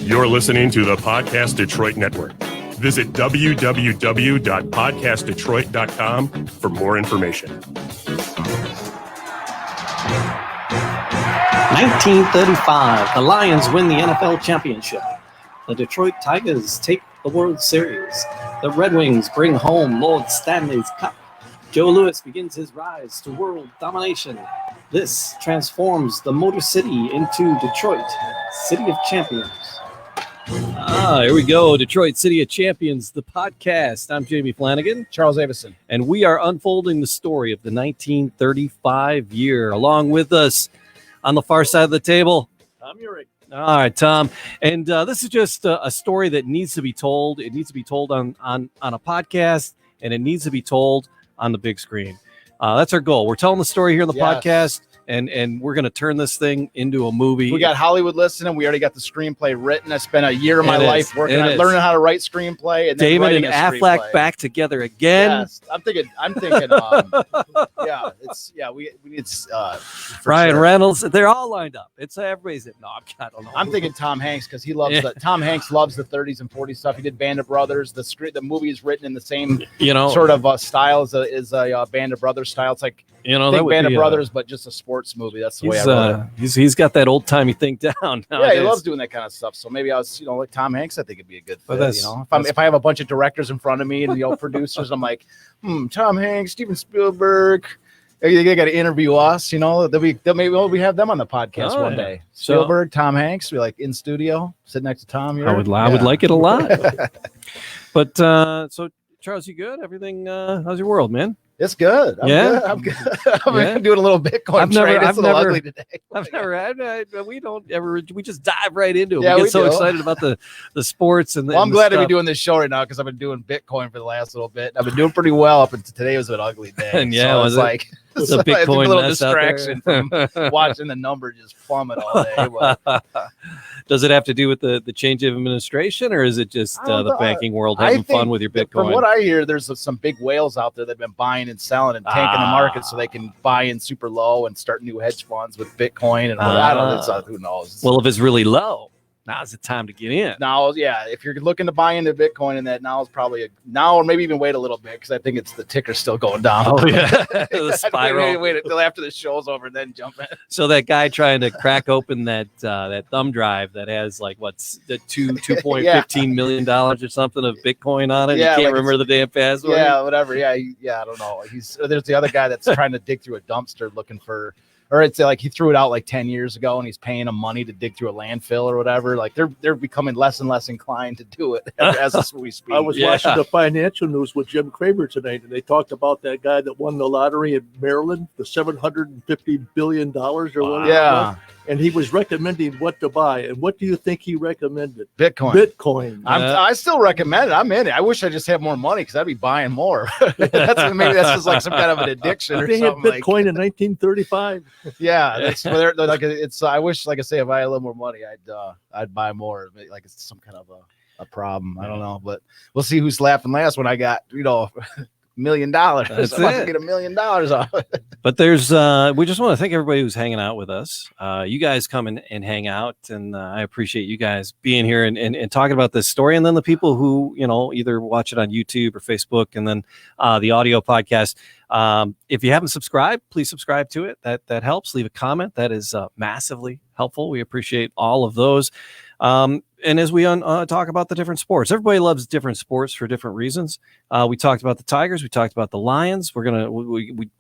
You're listening to the Podcast Detroit Network. Visit www.podcastdetroit.com for more information. 1935, the Lions win the NFL championship. The Detroit Tigers take the World Series. The Red Wings bring home Lord Stanley's Cup. Joe Louis begins his rise to world domination. This transforms the Motor City into Detroit, City of Champions. Here we go. Detroit City of Champions, the podcast. I'm Jamie Flanagan. Charles Avison. And we are unfolding the story of the 1935 year. Along with us on the far side of the table, Tom Urick. All right, Tom. And this is just a story that needs to be told. It needs to be told on a podcast, and it needs to be told on the big screen. That's our goal. We're telling the story here on the podcast, and we're going to turn this thing into a movie. We got Hollywood listening. We already got the screenplay written. I spent a year of my life working on learning how to write screenplay. And David and Affleck back together again. Yes, I'm thinking. It's Ryan Reynolds. They're all lined up. It's everybody's. No, I don't know. I'm thinking Tom Hanks because he loves Tom Hanks loves the 30s and 40s stuff. He did Band of Brothers. The movie is written in the same sort of style as a Band of Brothers style. It's like Band of Brothers, but just a sports movie. That's the way I wrote it. He's got that old timey thing down. Nowadays. Yeah, he loves doing that kind of stuff. So maybe I was, like Tom Hanks, I think it'd be a good fit. If I have a bunch of directors in front of me and producers, I'm like, Tom Hanks, Steven Spielberg. They got to interview us. Maybe we have them on the podcast one day. Spielberg, Tom Hanks, we like in studio, sit next to Tom. I would like it a lot. But so Charles, you good? Everything? How's your world, man? It's good. I'm good. I'm doing a little Bitcoin trade. It's a little ugly today. We just dive right into it. We get so excited about the sports. I'm glad to be doing this show right now because I've been doing Bitcoin for the last little bit. I've been doing pretty well up until today was an ugly day. And it was like it's a Bitcoin a little distraction from watching the number just plummet all day. Does it have to do with the change of administration, or is it just the banking world having fun with your Bitcoin? From what I hear, there's some big whales out there that have been buying and selling and tanking the market so they can buy in super low and start new hedge funds with Bitcoin. And I don't know. Who knows? Well, if it's really low, now's the time to get in. Now, if you're looking to buy into Bitcoin, and that now is probably now, or maybe even wait a little bit because I think it's the ticker's still going down. Oh yeah, the spiral. Wait until after the show's over and then jump in. So that guy trying to crack open that thumb drive that has like what's the $2.15 million or something of Bitcoin on it. Yeah, you can't remember the damn password. Yeah, whatever. Yeah, I don't know. There's the other guy that's trying to dig through a dumpster looking for. Or it's like he threw it out like 10 years ago and he's paying them money to dig through a landfill or whatever. Like they're becoming less and less inclined to do it as we speak. I was watching the financial news with Jim Cramer tonight, and they talked about that guy that won the lottery in Maryland, the $750 billion or whatever. Yeah. And he was recommending what to buy. And what do you think he recommended? Bitcoin. I still recommend it. I'm in it. I wish I just had more money because I'd be buying more. Maybe that's just like some kind of an addiction or they something. They had Bitcoin in 1935. Yeah, they're like it's. I wish, like I say, if I had a little more money, I'd buy more. Like it's some kind of a problem. I don't know, but we'll see who's laughing last when I got $1 million. That's I'm about to get $1 million off. But there's we just want to thank everybody who's hanging out with us. You guys come and hang out, and I appreciate you guys being here and talking about this story. And then the people who either watch it on YouTube or Facebook, and then the audio podcast. If you haven't subscribed, please subscribe to it. That helps. Leave a comment. That is massively helpful. We appreciate all of those. And as we talk about the different sports, everybody loves different sports for different reasons. We talked about the Tigers. We talked about the Lions. We're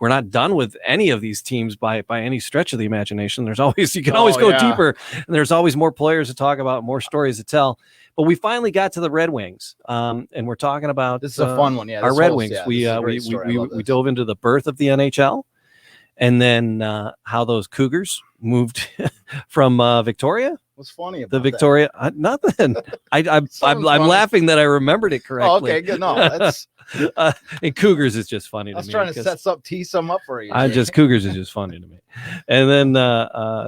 not done with any of these teams by any stretch of the imagination. You can always go deeper, and there's always more players to talk about, more stories to tell. But we finally got to the Red Wings, and we're talking about this is a fun one. Yeah, our Red Wings. We dove into the birth of the NHL, and then how those Cougars moved from Victoria. What's funny about the Victoria? Nothing. I'm laughing that I remembered it correctly. Oh, okay, good. No, that's and Cougars is just funny to me. I was trying to tee some up for you. Cougars is just funny to me. And then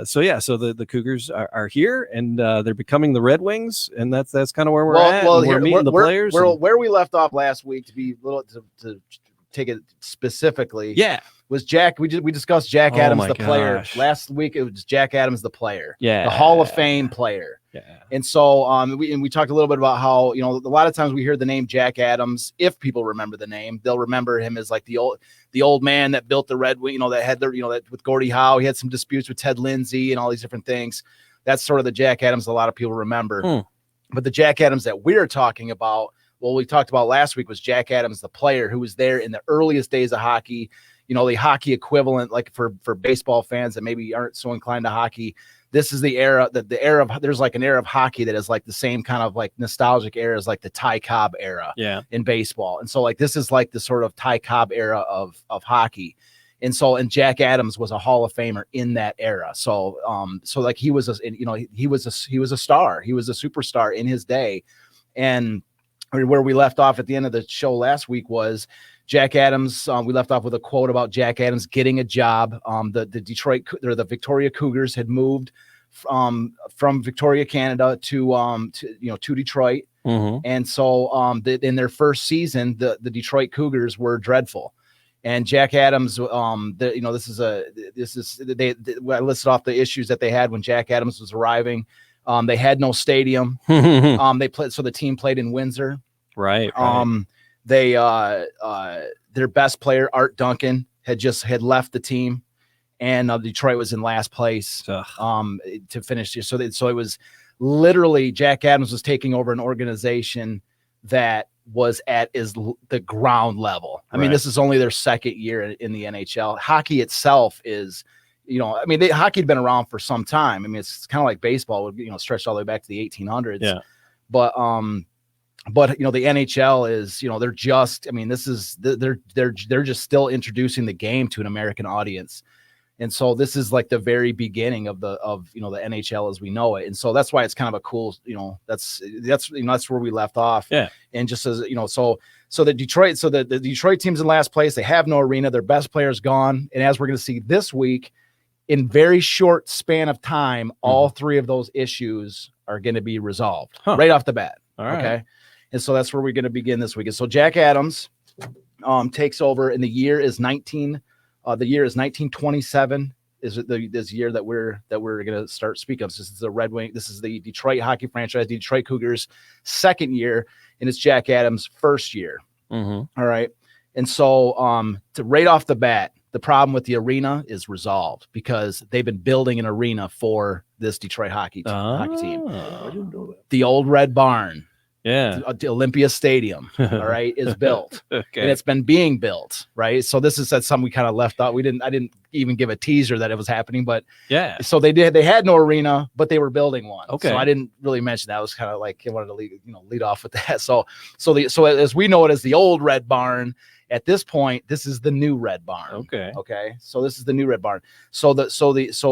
so the Cougars are here, and they're becoming the Red Wings, and that's kind of where we're at. We're meeting the players. Where we left off last week, to be a little to take it specifically. Yeah. Was Jack? We discussed Jack Adams, the player. Last week it was Jack Adams, the player. Yeah, the Hall of Fame player. Yeah. And so we talked a little bit about how, a lot of times we hear the name Jack Adams. If people remember the name, they'll remember him as like the old man that built the Red Wing, that had that with Gordie Howe. He had some disputes with Ted Lindsay and all these different things. That's sort of the Jack Adams a lot of people remember. But the Jack Adams that we're talking about, we talked about last week, was Jack Adams, the player who was there in the earliest days of hockey, the hockey equivalent, like for baseball fans that maybe aren't so inclined to hockey. This is the era there's like an era of hockey that is like the same kind of like nostalgic era as like the Ty Cobb era in baseball. And so like, this is like the sort of Ty Cobb era of hockey. And Jack Adams was a Hall of Famer in that era. So like he was a star. He was a superstar in his day. And where we left off at the end of the show last week was Jack Adams. We left off with a quote about Jack Adams getting a job. The Victoria Cougars had moved from Victoria, Canada to Detroit. And so in their first season, the Detroit Cougars were dreadful. And Jack Adams, I listed off the issues that they had when Jack Adams was arriving. They had no stadium. The team played in Windsor. Right. Their best player, Art Duncan, had left the team, and Detroit was in last place to finish. So it was literally Jack Adams was taking over an organization that was at the ground level. I mean, this is only their second year in the NHL. Hockey itself is, hockey had been around for some time. I mean, it's kind of like baseball, stretched all the way back to the 1800s. Yeah. But the NHL is, they're just, they're just still introducing the game to an American audience. And so this is like the very beginning of the NHL as we know it. And so that's why it's kind of a cool, that's where we left off. Yeah. And just as, so the Detroit team's in last place. They have no arena. Their best player's gone. And as we're going to see this week, in very short span of time, all three of those issues are going to be resolved right off the bat. All right. Okay. And so that's where we're going to begin this week. And so Jack Adams takes over, and the year is 1927 is this year that we're going to start speaking of. This is the Red Wing. This is the Detroit hockey franchise, the Detroit Cougars' second year, and it's Jack Adams' first year. All right. And so right off the bat, the problem with the arena is resolved because they've been building an arena for this Detroit hockey team. I didn't know that. The old Red Barn. Yeah. The Olympia Stadium, all right, is built. Okay. And it's been being built, right? So this is something we kind of left out. I didn't even give a teaser that it was happening, but yeah. So they had no arena, but they were building one. Okay. So I didn't really mention that. I was kind of like, I wanted to lead off with that. So as we know it as the old Red Barn, at this point, this is the new Red Barn. Okay. Okay. So this is the new Red Barn. So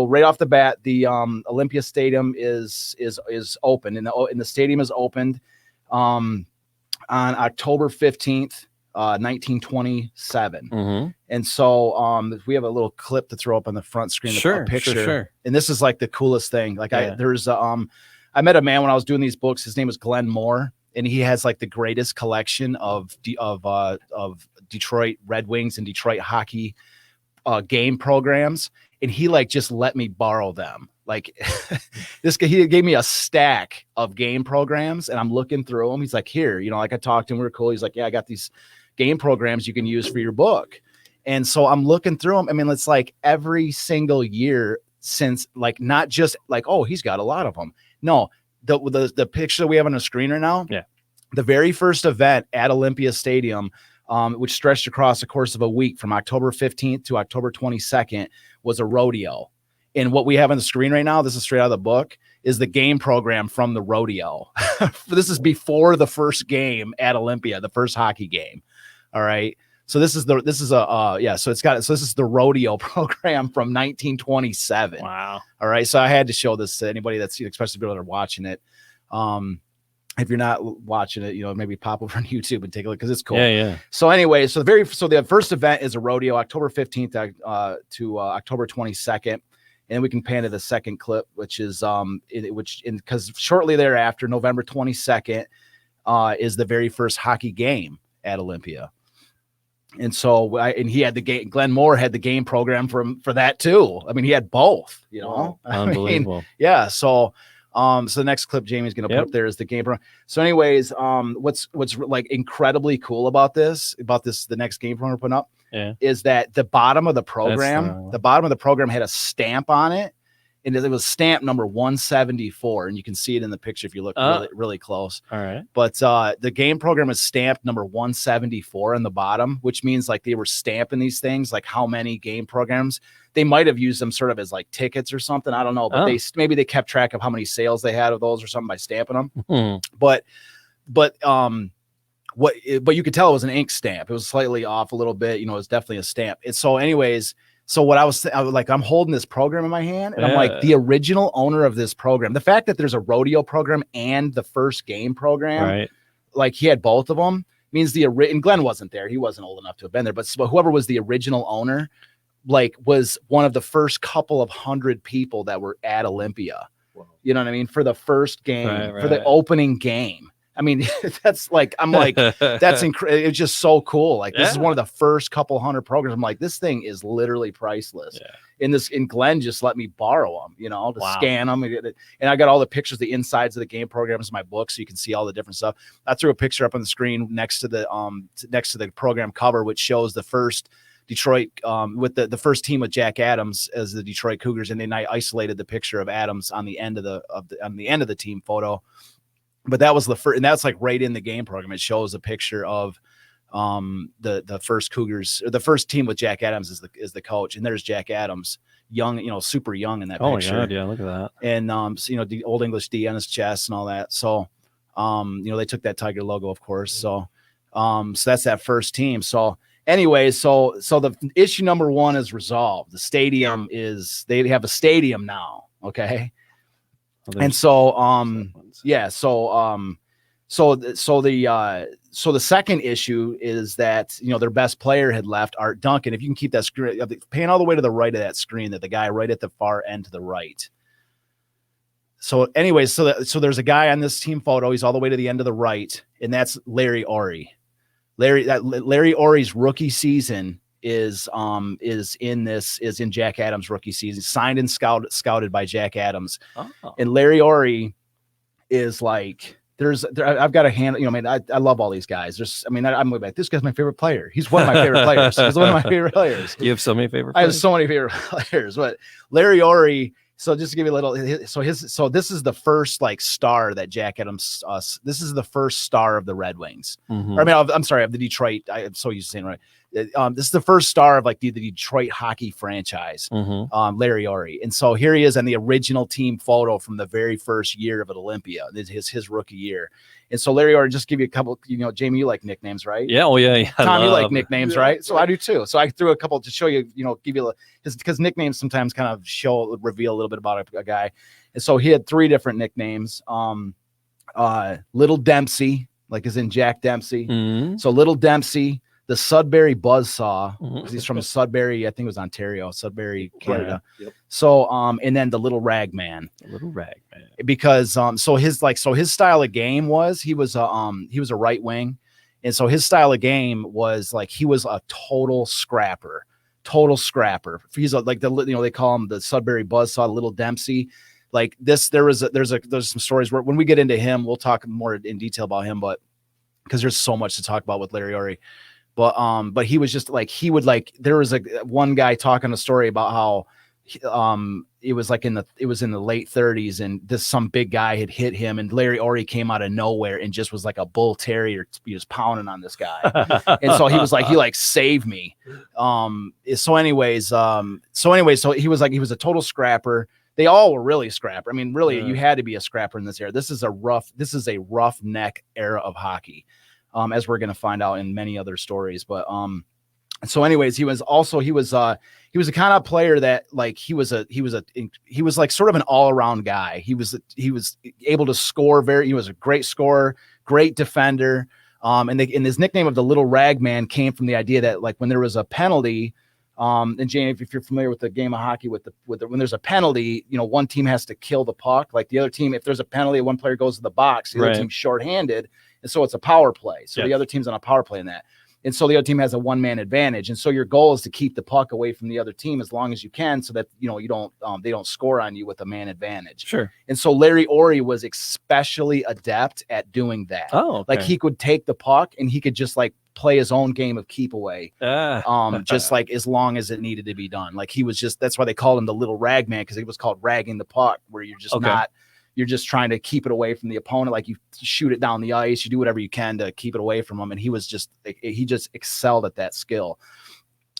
right off the bat, the Olympia Stadium is open, and the stadium is opened on October 15th, 1927. And so we have a little clip to throw up on the front screen, a picture. Sure. And this is like the coolest thing. Like I met a man when I was doing these books. His name was Glenn Moore, and he has like the greatest collection of Detroit Red Wings and Detroit hockey game programs. And he like just let me borrow them. Like this guy, he gave me a stack of game programs, and I'm looking through them. He's like, here, like I talked to him, we were cool. He's like, yeah, I got these game programs you can use for your book. And so I'm looking through them. I mean, it's like every single year since, like, not just like, oh, he's got a lot of them. No, the picture that we have on the screen right now. Yeah. The very first event at Olympia Stadium, which stretched across the course of a week from October 15th to October 22nd, was a rodeo. And what we have on the screen right now, this is straight out of the book, is the game program from the rodeo. This is before the first game at Olympia, the first hockey game. All right. So this is the rodeo program from 1927. Wow. All right. So I had to show this to anybody that's, especially people that are watching it. If you're not watching it, maybe pop over on YouTube and take a look, because it's cool. Yeah. So anyway, the first event is a rodeo, October 15th to October 22nd. And we can pan to the second clip, which is because shortly thereafter, November 22nd, is the very first hockey game at Olympia. And so he had the game. Glenn Moore had the game program for that too. I mean, he had both. Unbelievable. Yeah. So So the next clip Jamie's going to put up there is the game program. So anyways, what's like incredibly cool about this, the next game program we're putting up is that the bottom of the program had a stamp on it. And it was stamp number 174. And you can see it in the picture if you look really, really close. All right. But the game program is stamped number 174 on the bottom, which means like they were stamping these things, like how many game programs. They might have used them sort of as like tickets or something. I don't know. But maybe they kept track of how many sales they had of those or something by stamping them. But you could tell it was an ink stamp. It was slightly off a little bit. You know, it was definitely a stamp. And so anyways, so what I was like, I'm holding this program in my hand and I'm like, the original owner of this program, the fact that there's a rodeo program and the first game program, like he had both of them, means and Glenn wasn't there. He wasn't old enough to have been there, but whoever was the original owner, like was one of the first couple of 100 people that were at Olympia. Wow. You know what I mean? For the first game, for the opening game. I mean, that's like, I'm like, that's incredible. It's just so cool. Like this is one of the first couple 100 programs. I'm like, this thing is literally priceless. And Glenn just let me borrow them, you know, to scan them. And I got all the pictures, the insides of the game programs in my book. So you can see all the different stuff. I threw a picture up on the screen next to the program cover, which shows the first Detroit with the first team with Jack Adams as the Detroit Cougars. And then I isolated the picture of Adams on the end of the team photo. But that was the first, and that's like right in the game program. It shows a picture of the first Cougars, or the first team with Jack Adams is the coach, and there's Jack Adams, young, you know, super young in that picture. Oh my God, yeah, look at that. And so, you know, the Old English D on his chest and all that. So you know, they took that Tiger logo, of course. So so that's that first team. So anyways, so the issue number one is resolved. The stadium they have a stadium now. Okay. And so so the second issue is that, you know, their best player had left, Art Duncan. If you can keep that screen, pan all the way to the right of that screen, that the guy right at the far end to the right. So anyways, so there's a guy on this team photo. He's all the way to the end of the right, and that's Larry Ory. Larry Ory's rookie season is in Jack Adams' rookie season, signed and scouted by Jack Adams. And Larry Ory is like, I've got a hand, you know, I mean, I love all these guys. I'm like, this guy's my favorite player. He's one of my favorite players. He's one of my favorite players. You have so many favorite players. I have so many favorite players, but Larry Ory, so just to give you a little, so this is the first like star that Jack Adams, this is the first star of the Red Wings. Mm-hmm. Or, I mean, I'm sorry, of the Detroit. I'm so used to saying right. This is the first star of like the Detroit hockey franchise, Larry Ory. And so here he is on the original team photo from the very first year of Olympia, his rookie year. And so Larry Ory, just give you a couple, you know, Jamie, you like nicknames, right? Yeah. Oh yeah. Tom, you like nicknames, right? So I do too. So I threw a couple to show you, you know, give you because nicknames sometimes kind of reveal a little bit about a guy. And so he had 3 different nicknames. Little Dempsey, like as in Jack Dempsey. Mm-hmm. So Little Dempsey, the Sudbury Buzzsaw, because he's from Sudbury, I think it was Ontario, Sudbury, Canada. Right. Yep. So and then the Little Ragman. Because so his style of game was he was a right wing, and so his style of game was like he was a total scrapper. He's like they call him the Sudbury Buzzsaw, Little Dempsey. Like this, there's some stories where when we get into him, we'll talk more in detail about him, but because there's so much to talk about with Larry Ory. But he was just like, there was one guy talking a story about how it was in the late 30s, and some big guy had hit him, and Larry Ory came out of nowhere and just was like a bull terrier. He was pounding on this guy. And so he was like, he saved me. So he was a total scrapper. They all were really scrapper. I mean, really, you had to be a scrapper in this era. This is a roughneck era of hockey. As we're going to find out in many other stories. But so anyways, he was a kind of player that like he was like sort of an all around guy. He was able to score he was a great scorer, great defender. And his nickname of the Little Ragman came from the idea that like when there was a penalty, and Jane, if you're familiar with the game of hockey when there's a penalty, you know, one team has to kill the puck. Like the other team, if there's a penalty, one player goes to the box, the other team's shorthanded. And so it's a power play. So the other team's on a power play in that. And so the other team has a one-man advantage. And so your goal is to keep the puck away from the other team as long as you can, so that, you know, you don't, they don't score on you with a man advantage. Sure. And so Larry Ori was especially adept at doing that. Oh, okay. Like he could take the puck and he could just like play his own game of keep away. Just like as long as it needed to be done. Like he was just, that's why they called him the little rag man, because he was called ragging the puck, where you're just you're just trying to keep it away from the opponent. Like you shoot it down the ice, you do whatever you can to keep it away from him. And he just excelled at that skill.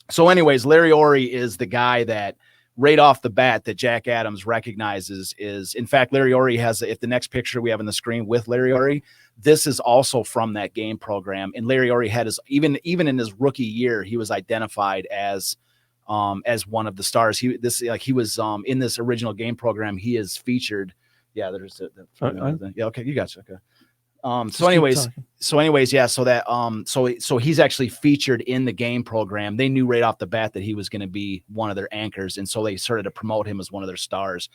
So anyways, Larry Ori is the guy that right off the bat that Jack Adams recognizes is, in fact, Larry Ori has, if the next picture we have on the screen with Larry Ori, this is also from that game program. And Larry Ori had his, even in his rookie year, he was identified as one of the stars. He was in this original game program. He is featured. Yeah, there's yeah. Okay, you got you. Okay. So anyways, yeah. So that so he's actually featured in the game program. They knew right off the bat that he was going to be one of their anchors, and so they started to promote him as one of their stars.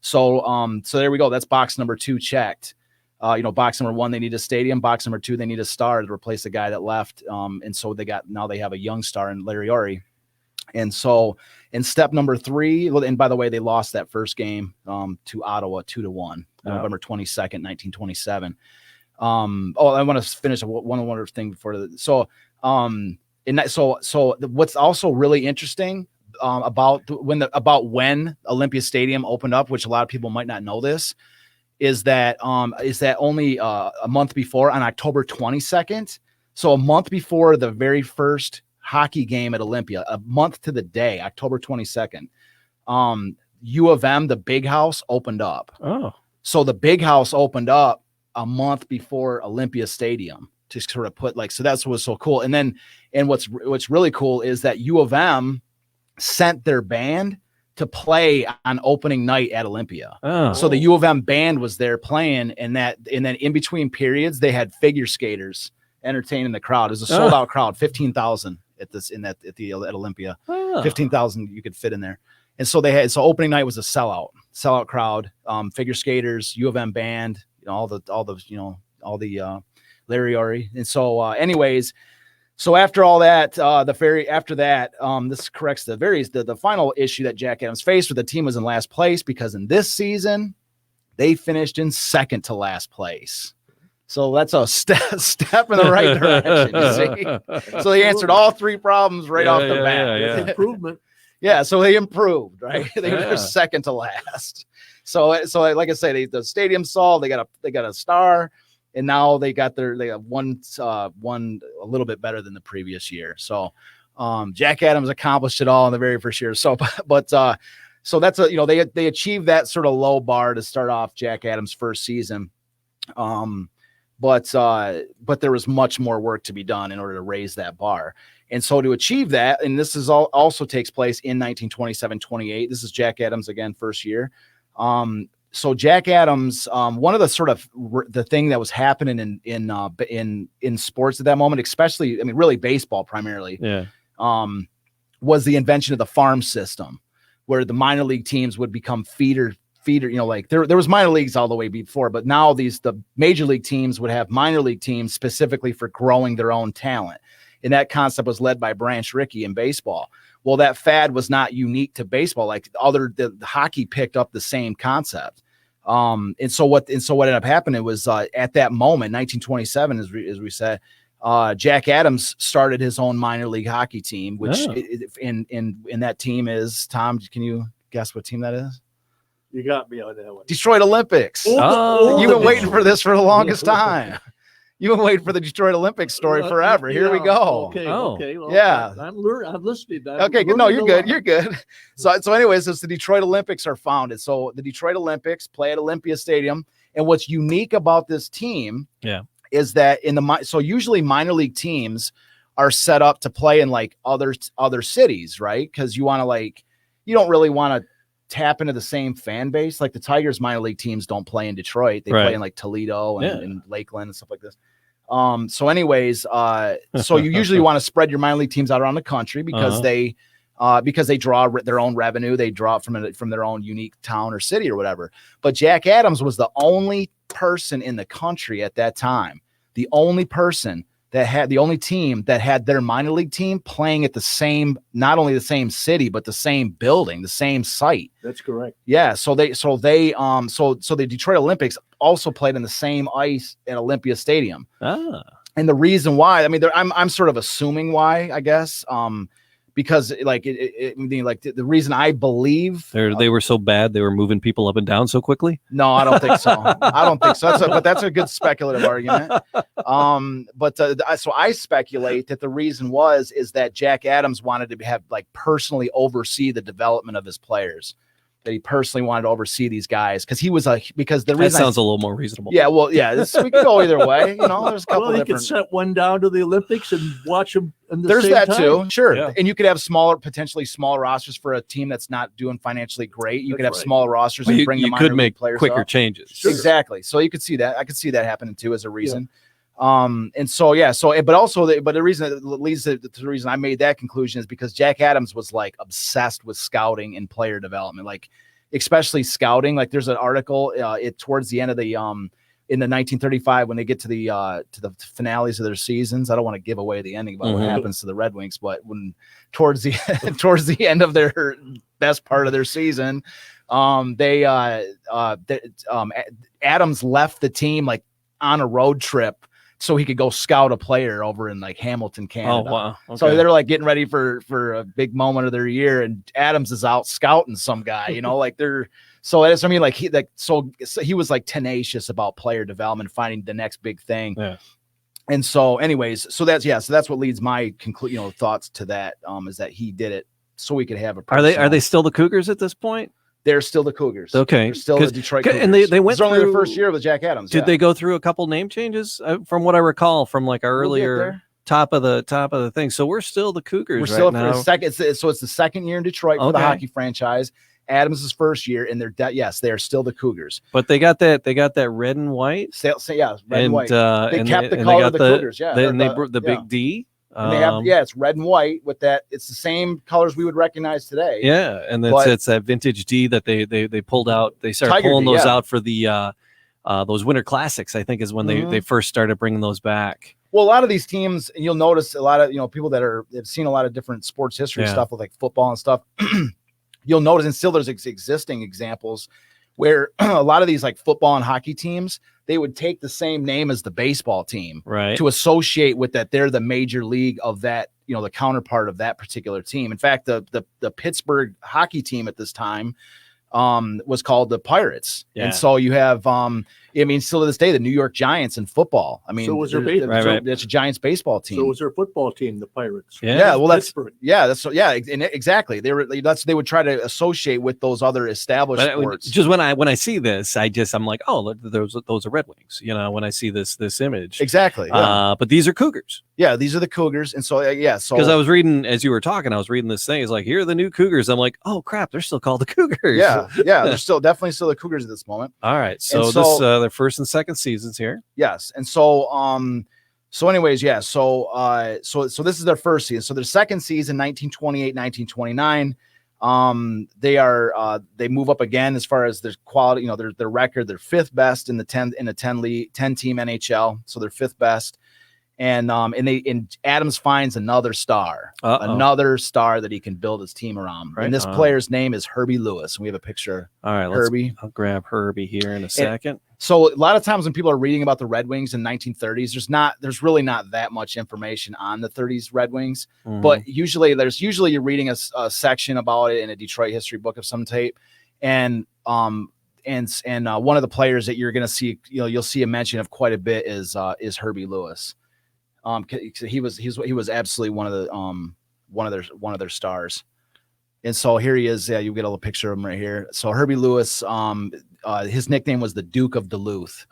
So so there we go. That's box number 2 checked. Box number 1, they need a stadium. Box number 2, they need a star to replace the guy that left. And so now they have a young star in Larry Ori. And so in step number 3, and by the way, they lost that first game to Ottawa 2-1, November 22nd, 1927. I want to finish one other thing before so what's also really interesting about when Olympia Stadium opened up, which a lot of people might not know this, is that only a month before, on October 22nd, so a month before the very first hockey game at Olympia, a month to the day, October 22nd, U of M, the big house, opened up. Oh, so the big house opened up a month before Olympia Stadium to sort of put so that's what's so cool. And what's really cool is that U of M sent their band to play on opening night at Olympia. Oh. So the U of M band was there playing, and then in between periods, they had figure skaters entertaining the crowd. It was a sold out crowd, 15,000 at Olympia. 15,000 you could fit in there. And so opening night was a sellout crowd, figure skaters, U of M band, all the Larry Ori. And so anyways, so after all that, this corrects the final issue that Jack Adams faced, with the team was in last place, because in this season they finished in second to last place. So that's a step in the right direction, you see. So they answered all 3 problems right off the bat. Yeah. Improvement. Yeah, so they improved, right? They were second to last. So like I say, the stadium solved. They got a star, and now they have one a little bit better than the previous year. So Jack Adams accomplished it all in the very first year. So so that's they achieved that sort of low bar to start off Jack Adams' first season. But there was much more work to be done in order to raise that bar. And so to achieve that, and this is also takes place in 1927-28. This is Jack Adams again, first year. So Jack Adams, one of the sort of the thing that was happening in sports at that moment, especially, really baseball primarily, was the invention of the farm system, where the minor league teams would become feeder, like there was minor leagues all the way before, but now the major league teams would have minor league teams specifically for growing their own talent. And that concept was led by Branch Rickey in baseball. Well, that fad was not unique to baseball. Like the hockey picked up the same concept. And so what ended up happening was at that moment, 1927, as we said, Jack Adams started his own minor league hockey team, which in that team is, Tom, can you guess what team that is? You got me on that one. Detroit Olympics. You've been waiting for this for the longest time. You've been waiting for the Detroit Olympics story forever. Here we go. Okay. Okay. Well, yeah. I'm listening. Okay. Good. No, you're good. You're good. So anyways, it's the Detroit Olympics are founded. So the Detroit Olympics play at Olympia Stadium. And what's unique about this team is that so usually minor league teams are set up to play in like other cities, right? Because you don't really want to tap into the same fan base. Like the Tigers minor league teams don't play in Detroit. They play in like Toledo and Lakeland and stuff like this. So anyways, so you usually want to spread your minor league teams out around the country because they draw their own revenue. They draw from their own unique town or city or whatever. But Jack Adams was the only person in the country at that time, the only person that had the only team that had their minor league team playing at the same, not only the same city, but the same building, the same site. That's correct. Yeah. So the Detroit Olympics also played in the same ice at Olympia Stadium. Ah. And the reason why, I mean, I'm sort of assuming why, I guess, because like the reason I believe they were so bad they were moving people up and down so quickly. No, I don't think so. I don't think so. But that's a good speculative argument. So I speculate that the reason is that Jack Adams wanted to have like personally oversee the development of his players. That he personally wanted to oversee these guys because the reason that sounds a little more reasonable. Yeah, well, yeah, we can go either way. You know, there's a couple. Well, you could send one down to the Olympics and watch them. There's that time. too, sure. Yeah. And you could have potentially smaller rosters for a team that's not doing financially great. You could have smaller rosters and bring the minor league players quicker up. changes. Sure. Exactly. So you could see that. I could see that happening too as a reason. Yeah. But the reason that leads to the reason I made that conclusion is because Jack Adams was like obsessed with scouting and player development, like especially scouting. Like there's an article towards the end of the in the 1935 when they get to the finales of their seasons. I don't want to give away the ending about what happens to the Red Wings, but when towards the end of their best part of their season, Adams left the team like on a road trip so he could go scout a player over in like Hamilton, Canada. Oh, wow. Okay. So they're like getting ready for a big moment of their year, and Adams is out scouting some guy, you know, like they're. So that's, I mean, like he was like tenacious about player development, finding the next big thing. Yeah. And so anyways, so that's what leads my thoughts to that, is that he did it so we could have a personal. Are they still the Cougars at this point? They're still the Cougars. Okay. They're still the Detroit Cougars. And they went through. It's only through their first year with Jack Adams. Did they go through a couple name changes? From what I recall from like our earlier top of the thing. So we're still the Cougars. We're still now. It's the second year in Detroit for the hockey franchise. Adams' first year, and they are still the Cougars. But they got that red and white. Red and white. They kept the color of the Cougars. Yeah. Then they brought the big D. And they have, it's red and white with that. It's the same colors we would recognize today. Yeah, and it's that vintage D that they pulled out. They started pulling those out for the those Winter Classics. I think is when they first started bringing those back. Well, a lot of these teams, and you'll notice a lot of people that have seen a lot of different sports history stuff with like football and stuff. You'll notice, and still there's existing examples where a lot of these like football and hockey teams, they would take the same name as the baseball team, right, to associate with that they're the major league of that, the counterpart of that particular team. In fact, the Pittsburgh hockey team at this time was called the Pirates. Yeah. And so you have still to this day, the New York Giants in football. I mean, so was it's a Giants baseball team. So was their football team, the Pirates? Yeah. Well, exactly. They would try to associate with those other established sports. Just when I see this, I'm like, oh, those are Red Wings. When I see this image, exactly. Yeah. But these are Cougars. Yeah, these are the Cougars, and so because I was reading as you were talking, I was reading this thing. It's like, here are the new Cougars. I'm like, oh crap, they're still called the Cougars. Yeah, they're definitely still the Cougars at this moment. All right, so this their first and second seasons here. Yes, and so anyways, so this is their first season. So their second season, 1928-1929. They move up again as far as their quality. Their record. They're fifth best in the 10 team NHL. So they're fifth best. And Adams finds another star that he can build his team around. Right. And this player's name is Herbie Lewis. We have a picture. All right, Herbie. I'll grab Herbie here in a second. So a lot of times when people are reading about the Red Wings in 1930s, there's really not that much information on the 30s Red Wings. Mm-hmm. But usually you're reading a section about it in a Detroit history book of some type, and one of the players that you're going to see, you'll see a mention of quite a bit is Herbie Lewis. He was absolutely one of their stars. And so here he is. Yeah, you get a little picture of him right here. So Herbie Lewis, his nickname was the Duke of Duluth.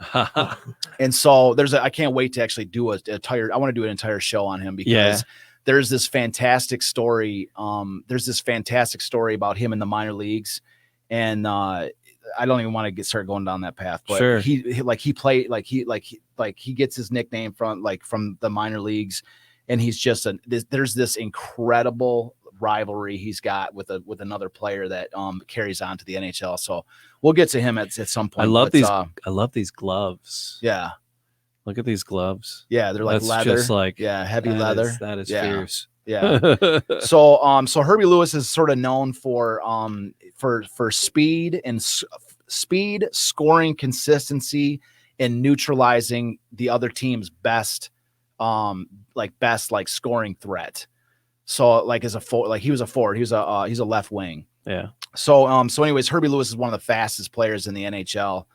And so I can't wait to actually do I want to do an entire show on him because there's this fantastic story. There's this fantastic story about him in the minor leagues. And I don't even want to start going down that path, but sure. he gets his nickname from the minor leagues, and he's just there's this incredible rivalry he's got with another player that carries on to the NHL. So we'll get to him at some point. I love these gloves. Yeah. Look at these gloves. Yeah, they're like That's leather. just like heavy leather. That is Yeah. fierce. Yeah. So Herbie Lewis is sort of known for speed and speed, scoring consistency, and neutralizing the other team's best scoring threat. So like as a forward, like he was a forward, he's a left wing. Yeah. So anyways, Herbie Lewis is one of the fastest players in the NHL,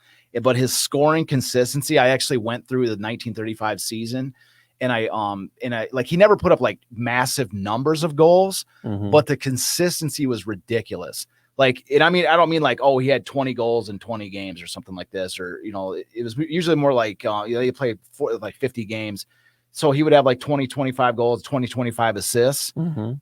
but his scoring consistency, I actually went through the 1935 season. And I like, he never put up like massive numbers of goals, but the consistency was ridiculous. Like, and I mean, I don't mean like, oh, he had 20 goals in 20 games or something like this, or, it was usually more like, he played like 50 games. So he would have like 20, 25 goals, 20, 25 assists.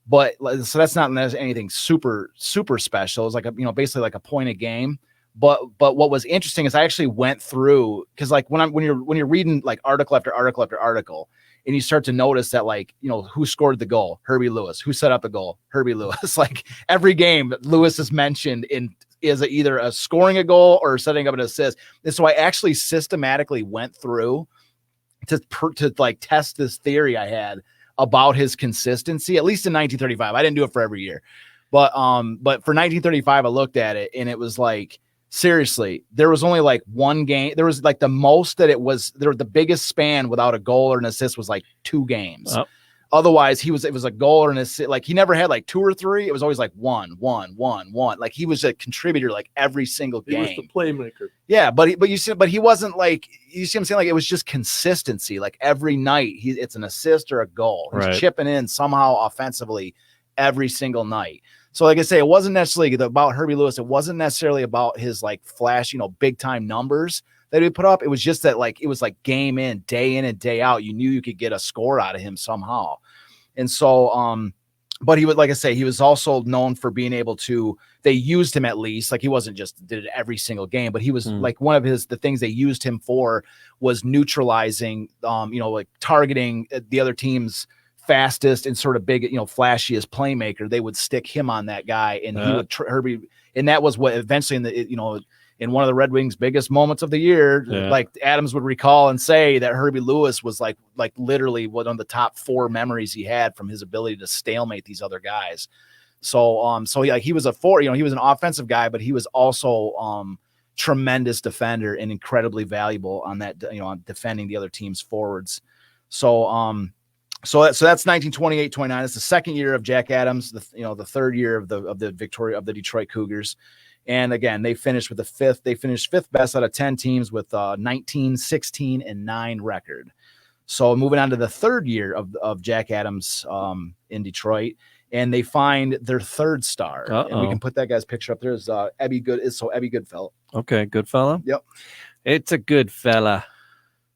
But so that's not anything super, super special. It was like basically like a point a game. But what was interesting is I actually went through, because like when you're reading like article after article after article, and you start to notice that like, who scored the goal? Herbie Lewis. Who set up the goal? Herbie Lewis. Like every game, Lewis is mentioned is either a scoring a goal or setting up an assist. And so I actually systematically went through to like test this theory I had about his consistency, at least in 1935. I didn't do it for every year, but for 1935, I looked at it and it was like, seriously, there was only like one game. There was like the most that the biggest span without a goal or an assist was like 2 games. Oh. Otherwise, it was a goal or an assist. Like he never had like 2 or 3. It was always like one. Like he was a contributor like every single game. He was the playmaker. Yeah, but he wasn't like, you see what I'm saying? Like it was just consistency. Like every night it's an assist or a goal. He's chipping in somehow offensively every single night. So like I say, it wasn't necessarily about Herbie Lewis. It wasn't necessarily about his like flash, big time numbers that he put up. It was just that like, it was like game in and day out. You knew you could get a score out of him somehow. And so, but he would, like I say, he was also known for being able to, they used him at least, like he wasn't just did it every single game, but he was like one of the things they used him for was neutralizing, like targeting the other team's fastest and sort of big, flashiest playmaker. They would stick him on that guy, and he would Herbie, and that was what eventually in one of the Red Wings' biggest moments of the year, like Adams would recall and say that Herbie Lewis was like literally one of the top 4 memories he had from his ability to stalemate these other guys. So he was a forward, he was an offensive guy, but he was also tremendous defender and incredibly valuable on that, on defending the other team's forwards. So that's 1928-29. That's the second year of Jack Adams, the third year of the Detroit Cougars. And again, they finished fifth best out of 10 teams with 19-16-9 record. So moving on to the third year of Jack Adams in Detroit, and they find their third star. And we can put that guy's picture up there. Is Ebby Goodfellow. Okay, Goodfellow. Yep. It's a good fella.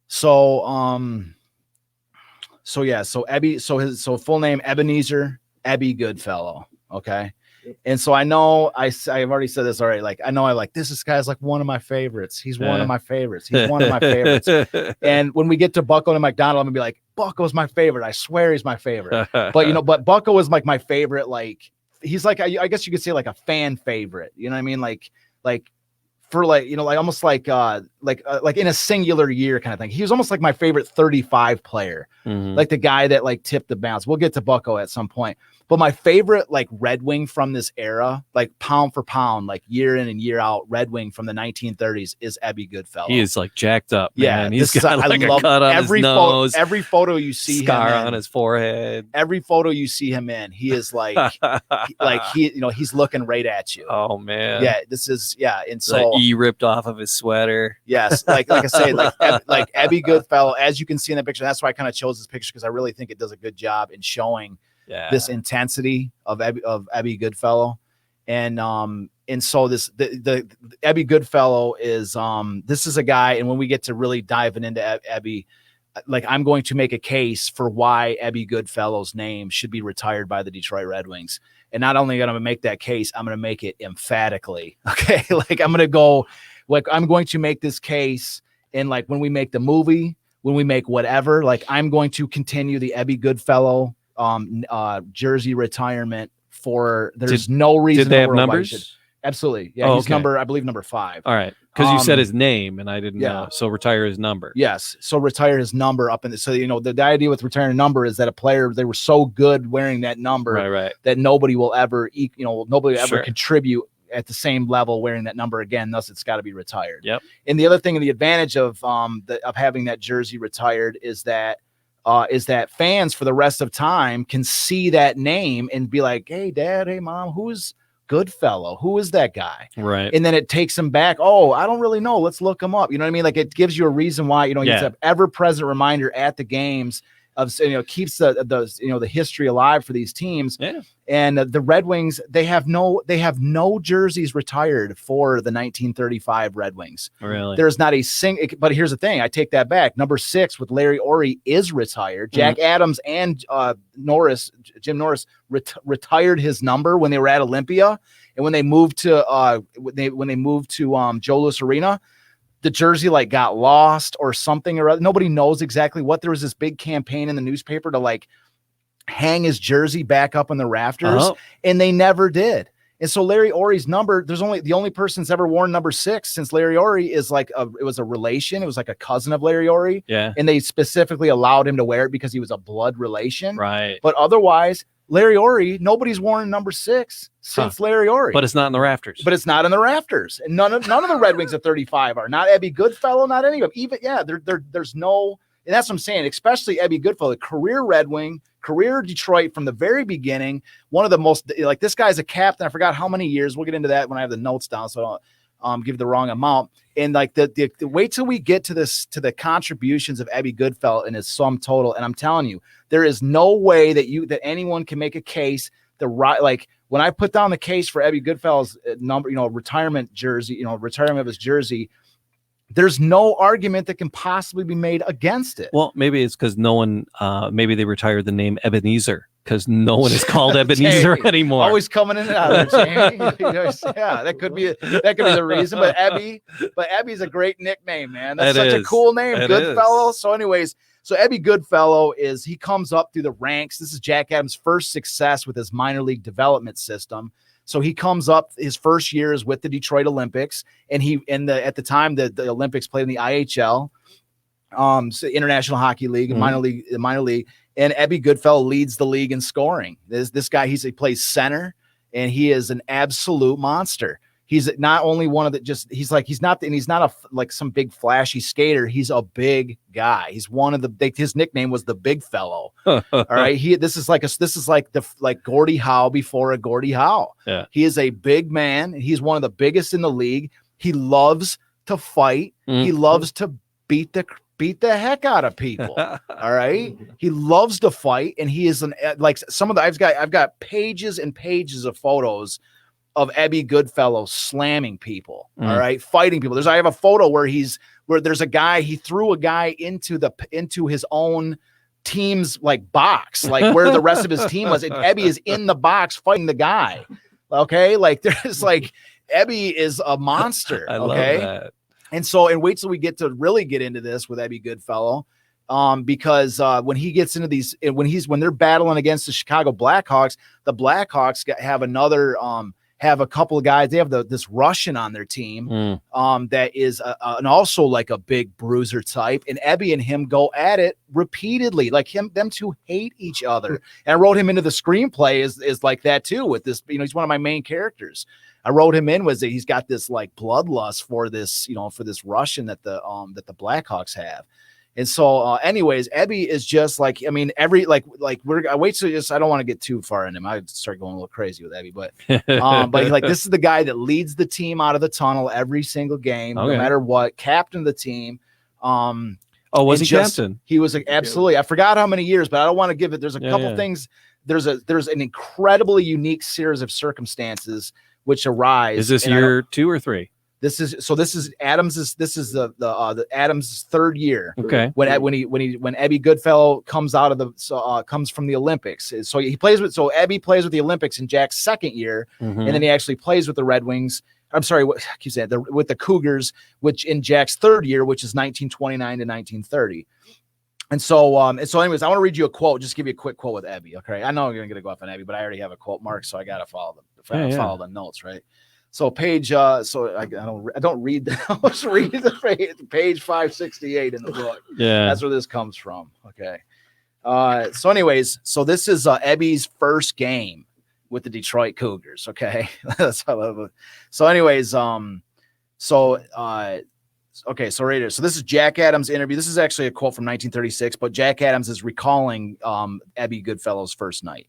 So his full name, Ebenezer Ebby Goodfellow. Okay. And so I know I've already said this already. Like, I know this guy's like one of my favorites. He's one of my favorites. He's one of my favorites. And when we get to Bucko and McDonald, I'm gonna be like, Bucko's my favorite. I swear he's my favorite. But Bucko is like my favorite. Like he's like, I guess you could say like a fan favorite. You know what I mean? Like for almost like in a singular year kind of thing. He was almost like my favorite 35 player, like the guy that like tipped the balance. We'll get to Bucko at some point, but my favorite like Red Wing from this era, like pound for pound, like year in and year out, Red Wing from the 1930s is Ebby Goodfellow. He is like jacked up. Yeah, man. He's got like a cut on his nose, every photo you see scar him on his forehead. Every photo you see him in, he is like, he's looking right at you. Oh man, yeah, this is and so he ripped off of his sweater. Yes, like I say, like Ebby Goodfellow, as you can see in the picture. That's why I kind of chose this picture, because I really think it does a good job in showing this intensity of Ebby Goodfellow, and so the Ebby Goodfellow is this is a guy, and when we get to really diving into Ebby, like I'm going to make a case for why Ebby Goodfellow's name should be retired by the Detroit Red Wings. And not only going to make that case, I'm going to make it emphatically. Okay. Like I'm going to make this case. And like when we make the movie, when we make whatever, like I'm going to continue the Ebby Goodfellow jersey retirement for, there's no reason. Did they have numbers? Absolutely. Yeah. He's I believe number 5. All right. Because you said his name and I didn't know. So retire his number. Yes. So retire his number up in the, so, the idea with retiring a number is that a player, they were so good wearing that number that nobody will ever, nobody will ever contribute at the same level wearing that number again. Thus it's got to be retired. Yep. And the other thing, the advantage of having that jersey retired is that fans for the rest of time can see that name and be like, hey, Dad, hey, Mom, who's Goodfellow? Who is that guy? Right. And then it takes them back. Oh, I don't really know. Let's look him up. You know what I mean? Like it gives you a reason why, you have an ever-present reminder at the games of, keeps the history alive for these teams. Yeah. And the Red Wings, they have no jerseys retired for the 1935 Red Wings. Really? There's not a single, but here's the thing. I take that back. Number 6 with Larry Ory is retired. Jack Adams and Jim Norris retired his number when they were at Olympia. And when they moved to Joe Louis Arena, the jersey got lost or something or other. Nobody knows exactly what. There was this big campaign in the newspaper to hang his jersey back up in the rafters, and they never did. And so Larry Ory's number, the only person that's ever worn number 6 since Larry Ory is it was a relation. It was like a cousin of Larry Ory. Yeah. And they specifically allowed him to wear it because he was a blood relation. Right. But otherwise, Larry Ory, nobody's worn number 6 since Larry Ory. But it's not in the rafters. But it's not in the rafters. And none of the Red Wings at 35 are. Not Ebby Goodfellow, not any of them. Even, there's no, and that's what I'm saying, especially Ebby Goodfellow, career Red Wing, career Detroit from the very beginning. One of the most, this guy's a captain. I forgot how many years. We'll get into that when I have the notes down, so I don't give the wrong amount. And the wait till we get to the contributions of Ebby Goodfellow in his sum total. And I'm telling you, there is no way that anyone can make a case when I put down the case for Ebby Goodfellow's number, retirement jersey, retirement of his jersey, there's no argument that can possibly be made against it. Well, maybe it's because no one, maybe they retired the name Ebenezer because no one is called Ebenezer anymore. Always coming in and out there, Jamie. Yeah, that could be the reason. But Ebby's a great nickname, man. That's such a cool name, Goodfellow. So, anyways, Ebby Goodfellow he comes up through the ranks. This is Jack Adams' first success with his minor league development system. So he comes up his first years with the Detroit Olympics, and at the time the Olympics played in the IHL, so International Hockey League, minor league. And Ebby Goodfellow leads the league in scoring. This guy, he plays center, and he is an absolute monster. He's not only one of he's not some big flashy skater. He's a big guy. He's one of his nickname was the Big Fellow. All right. This is like Gordie Howe before a Gordie Howe. Yeah. He is a big man. He's one of the biggest in the league. He loves to fight. He loves to beat the heck out of people. All right. He loves to fight. And he is I've got pages and pages of photos of Ebby Goodfellow slamming people. All right. Fighting people. I have a photo where there's a guy, he threw a guy into his own team's box, where the rest of his team was. And Ebby is in the box fighting the guy. Okay. There's Ebby is a monster. I love that. And wait till we get to really get into this with Ebby Goodfellow. Because when he gets into these, when they're battling against the Chicago Blackhawks, the Blackhawks have a couple of guys. They have this Russian on their team that is and also a big bruiser type. And Ebby and him go at it repeatedly. Them two hate each other. And I wrote him into the screenplay is like that too. With this, he's one of my main characters. I wrote him in that he's got this bloodlust for this, for this Russian that the Blackhawks have. And so, anyways, Ebby is just I wait till I don't want to get too far in him. I start going a little crazy with Ebby, but this is the guy that leads the team out of the tunnel every single game, no matter what. Captain of the team. Was he captain? He was absolutely. I forgot how many years, but I don't want to give it. There's a couple things. There's an incredibly unique series of circumstances which arise. Is this year 2 or 3? This is Adams' the Adams' third year. Okay. When Ebby Goodfellow comes out of comes from the Olympics. So Ebby plays with the Olympics in Jack's second year, and then he actually plays with the Red Wings. I'm sorry, what I keep saying, with the Cougars, which in Jack's third year, which is 1929 to 1930. And so anyways, I want to read you a quote, just give you a quick quote with Ebby. Okay. I know you're going to go off on Ebby, but I already have a quote mark, so I got to follow the notes, right? So page, I don't read that. I was reading the page 568 in the book. Yeah, that's where this comes from. Okay. So anyways, so this is Ebby's first game with the Detroit Cougars. Okay. So anyways, okay, so right here. So this is Jack Adams' interview. This is actually a quote from 1936, but Jack Adams is recalling Ebby Goodfellow's first night.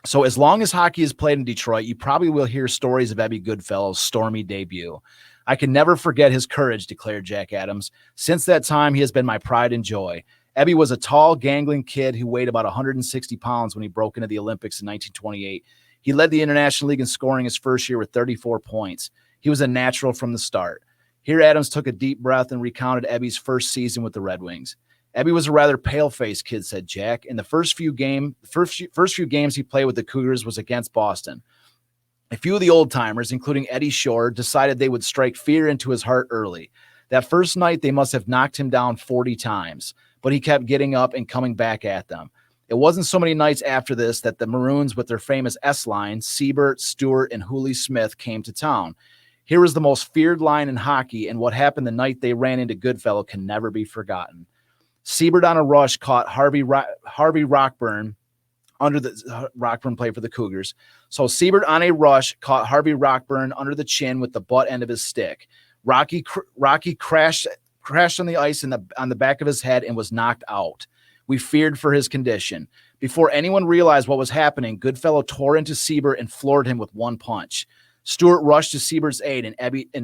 So as long as hockey is played in Detroit, you probably will hear stories of Ebby Goodfellow's stormy debut. I can never forget his courage, declared Jack Adams. Since that time, he has been my pride and joy. Ebby was a tall, gangling kid who weighed about 160 pounds when he broke into the Olympics in 1928. He led the International League in scoring his first year with 34 points. He was a natural from the start. Here, Adams took a deep breath and recounted Ebby's first season with the Red Wings. Ebby was a rather pale-faced kid, said Jack. In the first few games he played with the Cougars was against Boston. A few of the old-timers, including Eddie Shore, decided they would strike fear into his heart early. That first night, they must have knocked him down 40 times, but he kept getting up and coming back at them. It wasn't so many nights after this that the Maroons, with their famous S-line, Siebert, Stewart, and Hooley Smith, came to town. Here was the most feared line in hockey, and what happened the night they ran into Goodfellow can never be forgotten. Siebert on a rush caught Harvey Rockburn under the Rockburn played for the Cougars. So Siebert on a rush caught Harvey Rockburn under the chin with the butt end of his stick. Rocky crashed on the ice on the back of his head and was knocked out. We feared for his condition. Before anyone realized what was happening, Goodfellow tore into Siebert and floored him with one punch. Stewart rushed to Siebert's aid, and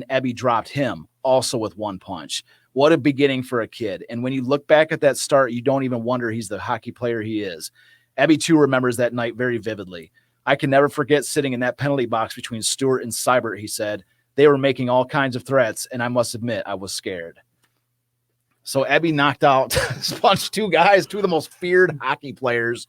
Ebby dropped him, also with one punch. What a beginning for a kid. And when you look back at that start, you don't even wonder he's the hockey player he is. Ebby, too, remembers that night very vividly. I can never forget sitting in that penalty box between Stewart and Siebert, he said. They were making all kinds of threats, and I must admit I was scared. So Ebby knocked out, punched two guys, two of the most feared hockey players,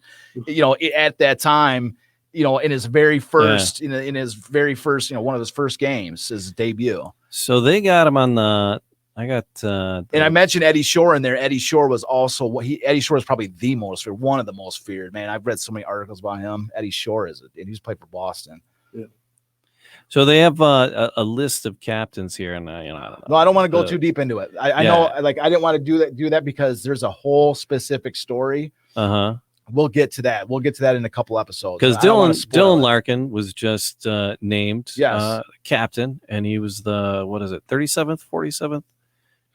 at that time, in his very first, in his very first, one of his first games, his debut. So they got him on the. And I mentioned Eddie Shore in there. Eddie Shore was also Eddie Shore is probably the most feared, one of the most feared. Man, I've read so many articles about him. Eddie Shore and he's played for Boston. Yeah. So they have a list of captains here, and I don't know. No, I don't want to go too deep into it. I know, I didn't want to do that because there's a whole specific story. We'll get to that. We'll get to that in a couple episodes. Because Dylan Larkin was just named yes. Captain, and he was the 37th, 47th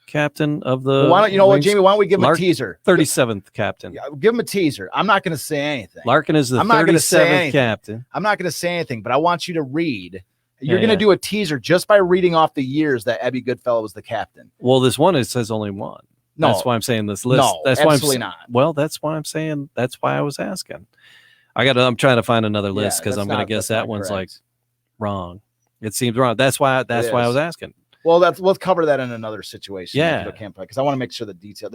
captain of the. Well, why don't you know what, Jamie? Why don't we give him a teaser? 37th captain. Yeah, give him a teaser. I'm not going to say anything. Larkin is the 37th captain. I'm not going to say anything, but I want you to read. You're going to do a teaser just by reading off the years that Ebby Goodfellow was the captain. Well, this one, it says only one. No, that's why I'm saying this list. No, that's absolutely not. Well, that's why I'm saying. That's why I was asking. I'm trying to find another list because I'm going to guess that one's correct. like wrong. It seems wrong. That's why I was asking. Well, we'll cover that in another situation. Yeah, because I want to make sure the detail.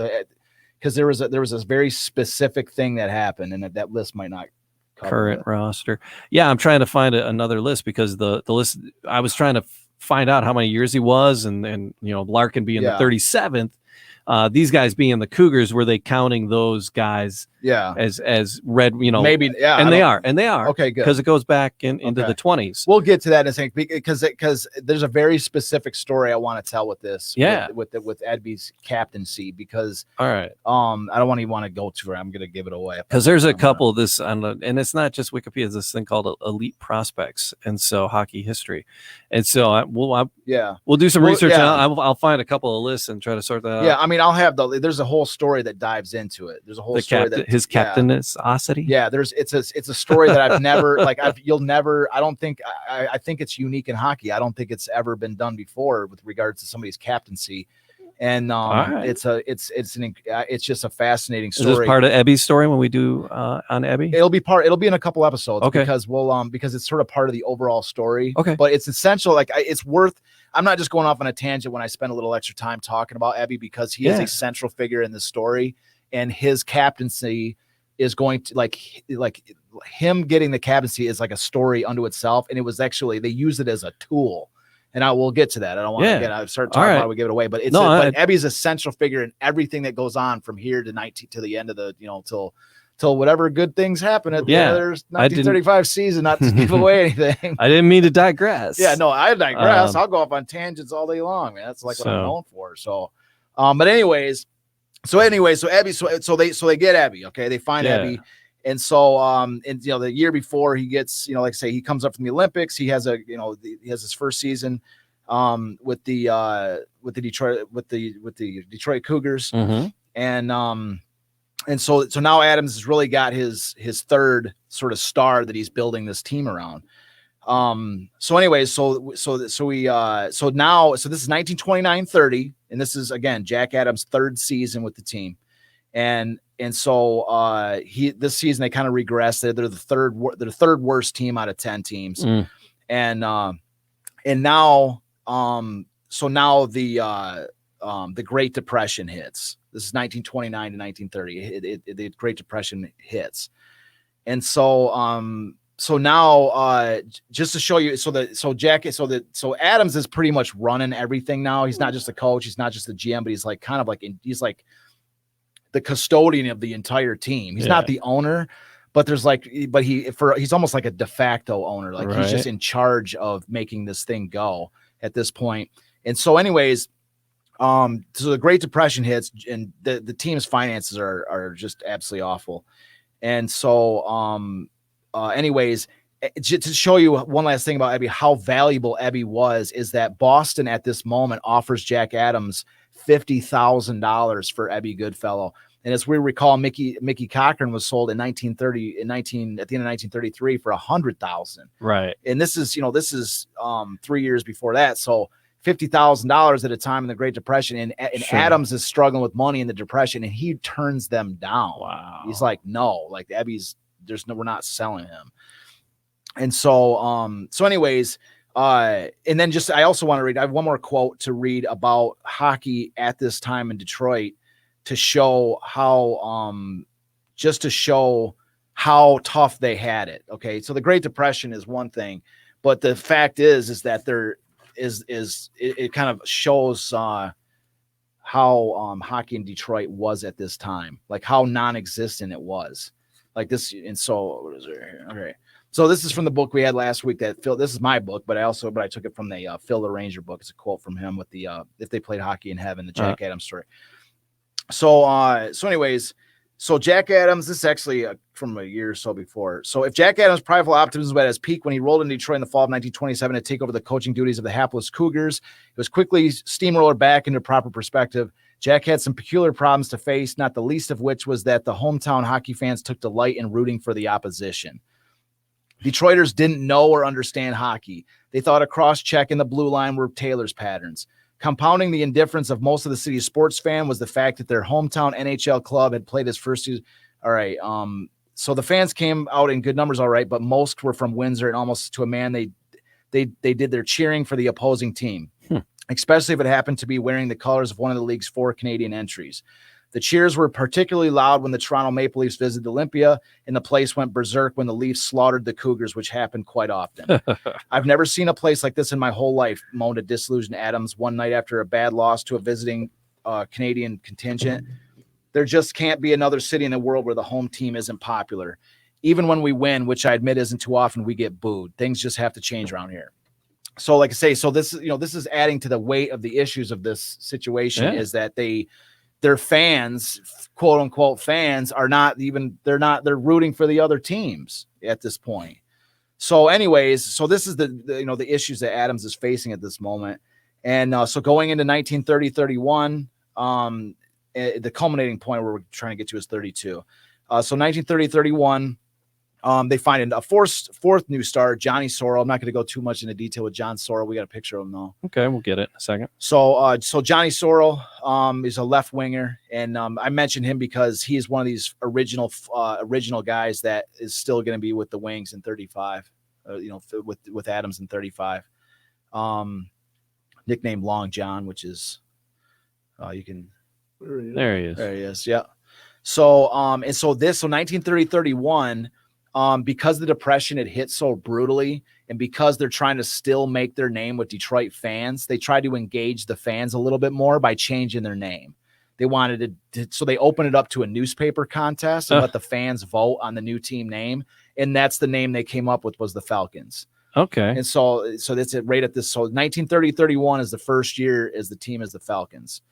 Because there was a very specific thing that happened, and that list might not cover current roster. Yeah, I'm trying to find another list because the list. I was trying to find out how many years he was, and Larkin being the 37th. These guys being the Cougars, were they counting those guys as red, maybe, and they are. Okay, good. Because it goes back into the 20s. We'll get to that in a second because there's a very specific story I want to tell with this. With Ebby's captaincy, because all right. I don't even want to go to it. I'm going to give it away. Because there's a couple of this, and it's not just Wikipedia, it's this thing called Elite Prospects, and so hockey history. And so we'll do some research. Yeah. And I'll find a couple of lists and try to sort that out. Yeah, I mean, I'll have there's a whole story that dives into it. There's a whole story that his captainosity. Yeah, it's a story that I've never I think it's unique in hockey. I don't think it's ever been done before with regards to somebody's captaincy. And it's just a fascinating story. Is this part of Ebby's story when we do on Ebby? It'll be in a couple episodes. Okay. Because because it's sort of part of the overall story. Okay. But it's essential. It's worth. I'm not just going off on a tangent when I spend a little extra time talking about Ebby, because he is a central figure in this story, and his captaincy is going to like him getting the captaincy is like a story unto itself. And it was actually, they use it as a tool. And I will get to that. I don't want to get. I start talking about it, we give it away. But but Ebby's a central figure in everything that goes on from here to the end of the till till whatever good things happen at the end of their 1935 season, not to give away anything. I didn't mean to digress. Yeah, no, I digress. I'll go off on tangents all day long, man. That's like what I'm known for. So, but anyways, so Abby, so they get Abby. Okay, they find Abby. And so, and the year before he gets, like I say, he comes up from the Olympics. He has he has his first season, with the Detroit Cougars, and so now Adams has really got his third sort of star that he's building this team around. So anyways, so this is 1929-30, and this is again Jack Adams' third season with the team, and so this season they kind of regressed. They're the third worst team out of 10 teams, and now the Great Depression hits. This is 1929 to 1930. The Great Depression hits, and so now just to show you, so Adams is pretty much running everything now. He's not just a coach, he's not just a GM, but he's like kind of like he's like the custodian of the entire team. He's not the owner, but he's almost like a de facto owner. Like he's just in charge of making this thing go at this point. And so anyways, so the Great Depression hits and the team's finances are just absolutely awful. And so, anyways, to show you one last thing about Ebby, how valuable Ebby was, is that Boston at this moment offers Jack Adams $50,000 for Ebby Goodfellow. And as we recall, Mickey Cochran was sold in 1930, at the end of 1933 for $100,000. Right. And this is 3 years before that. So $50,000 at a time in the Great Depression. And Adams is struggling with money in the Depression, and he turns them down. Wow. He's like, no, like Ebby's, we're not selling him. And so, anyways, and then I also want to read, I have one more quote to read about hockey at this time in Detroit to show how, just to show how tough they had it. Okay. So the Great Depression is one thing, but the fact is that there it kind of shows, how hockey in Detroit was at this time, like how non-existent it was. Like this, and so what is it here? Okay, so this is from the book we had last week. This is my book, but I took it from the Phil the Ranger book. It's a quote from him with the If They Played Hockey in Heaven, the Jack Adams story. So anyways, so Jack Adams, this is actually from a year or so before. So if Jack Adams' prideful optimism was at its peak when he rolled in Detroit in the fall of 1927 to take over the coaching duties of the hapless Cougars, it was quickly steamroller back into proper perspective. Jack had some peculiar problems to face, not the least of which was that the hometown hockey fans took delight in rooting for the opposition. Detroiters didn't know or understand hockey. They thought a cross-check in the blue line were Taylor's patterns. Compounding the indifference of most of the city's sports fan was the fact that their hometown NHL club had played its first season. All right. So the fans came out in good numbers, all right, but most were from Windsor, and almost to a man they did their cheering for the opposing team. Especially if it happened to be wearing the colors of one of the league's 4 Canadian entries. The cheers were particularly loud when the Toronto Maple Leafs visited Olympia, and the place went berserk when the Leafs slaughtered the Cougars, which happened quite often. I've never seen a place like this in my whole life, moaned a disillusioned Adams one night after a bad loss to a visiting Canadian contingent. There just can't be another city in the world where the home team isn't popular. Even when we win, which I admit isn't too often, we get booed. Things just have to change around here. So like I say, so this is adding to the weight of the issues of this situation, is that their fans, quote unquote fans, are not even, they're rooting for the other teams at this point. So anyways, so this is the issues that Adams is facing at this moment. And so going into 1930-31, the culminating point where we're trying to get to is 32. So 1930-31, they find a fourth new star, Johnny Sorrell. I'm not going to go too much into detail with John Sorrell. We got a picture of him though. Okay, we'll get it in a second. So Johnny Sorrell is a left winger, and I mentioned him because he is one of these original guys that is still going to be with the Wings in 35. With Adams in 35. Nicknamed Long John, which is you can. There he is. There he is. Yeah. So 1930-31. Because the Depression had hit so brutally, and because they're trying to still make their name with Detroit fans, they tried to engage the fans a little bit more by changing their name. They wanted so they opened it up to a newspaper contest and let the fans vote on the new team name. And that's the name they came up with, was the Falcons. Okay. And so that's it right at this. So 1930-31 is the first year as the team as the Falcons.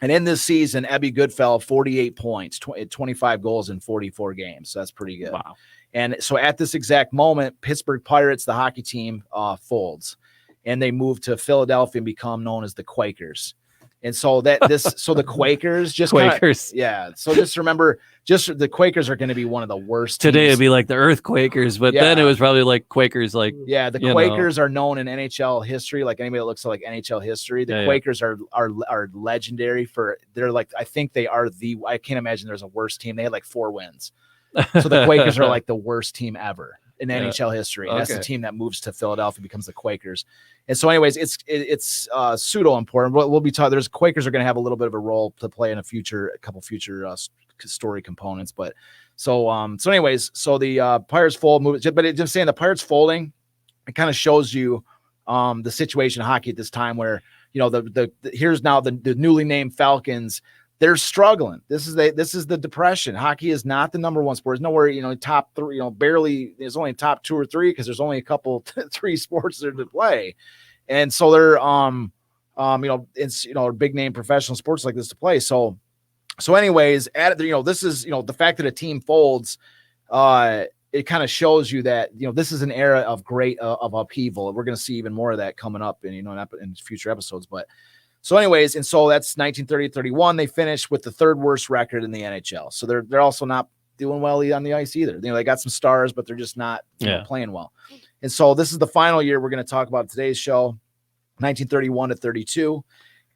And in this season, Ebby Goodfellow, 48 points, 25 goals in 44 games. So that's pretty good. Wow. And so at this exact moment, Pittsburgh Pirates, the hockey team, folds. And they move to Philadelphia and become known as the Quakers. And so so the Quakers just Quakers. So just remember, the Quakers are going to be one of the worst Today teams. It'd be like the Earth Quakers, but then it was probably like Quakers, like the Quakers are known in NHL history. Like anybody that looks at like NHL history, the Quakers are legendary for. They're like, I think they are I can't imagine there's a worse team. They had like 4 wins, so the Quakers are like the worst team ever in NHL history. That's the team that moves to Philadelphia, becomes the Quakers. And so anyways, it's pseudo important. We'll be talking. There's Quakers are going to have a little bit of a role to play in a couple future story components. But so anyways, so the Pirates fold move, but just saying the Pirates folding, it kind of shows you the situation in hockey at this time where, here's now the newly named Falcons. They're struggling. This is the depression. Hockey is not the number one sport. It's nowhere, top 3, barely. There's only top 2 or 3 because there's only a couple 3 sports there to play, and so they're it's big name professional sports like this to play. So anyways, this is the fact that a team folds. It kind of shows you that this is an era of great of upheaval. We're going to see even more of that coming up in future episodes, but. So anyways, and so that's 1930-31. They finished with the 3rd worst record in the NHL. So they're also not doing well on the ice either. They got some stars, but they're just not playing well. And so this is the final year we're going to talk about today's show, 1931-32.